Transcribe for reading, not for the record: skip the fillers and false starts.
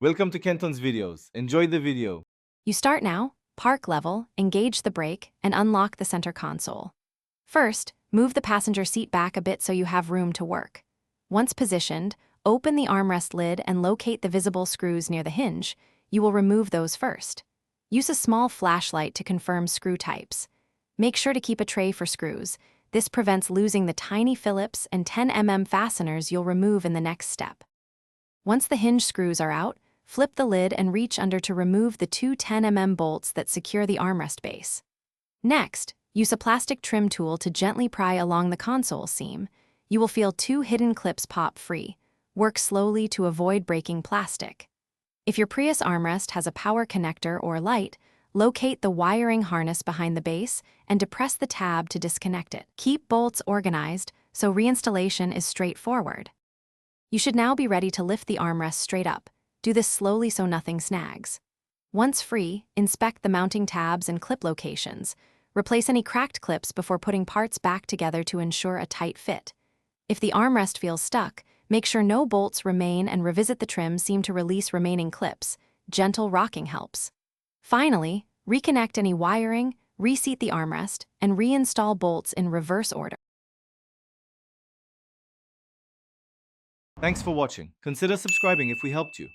Welcome to Kenton's videos. Enjoy the video. You start now, park level, engage the brake, and unlock the center console. First, move the passenger seat back a bit so you have room to work. Once positioned, open the armrest lid and locate the visible screws near the hinge. You will remove those first. Use a small flashlight to confirm screw types. Make sure to keep a tray for screws. This prevents losing the tiny Phillips and 10 mm fasteners you'll remove in the next step. Once the hinge screws are out, flip the lid and reach under to remove the two 10 mm bolts that secure the armrest base. Next, use a plastic trim tool to gently pry along the console seam. You will feel two hidden clips pop free. Work slowly to avoid breaking plastic. If your Prius armrest has a power connector or light, locate the wiring harness behind the base and depress the tab to disconnect it. Keep bolts organized so reinstallation is straightforward. You should now be ready to lift the armrest straight up. Do this slowly so nothing snags. Once free, inspect the mounting tabs and clip locations. Replace any cracked clips before putting parts back together to ensure a tight fit. If the armrest feels stuck, make sure no bolts remain and revisit the trim seam to release remaining clips. Gentle rocking helps. Finally, reconnect any wiring, reseat the armrest, and reinstall bolts in reverse order. Thanks for watching. Consider subscribing if we helped you.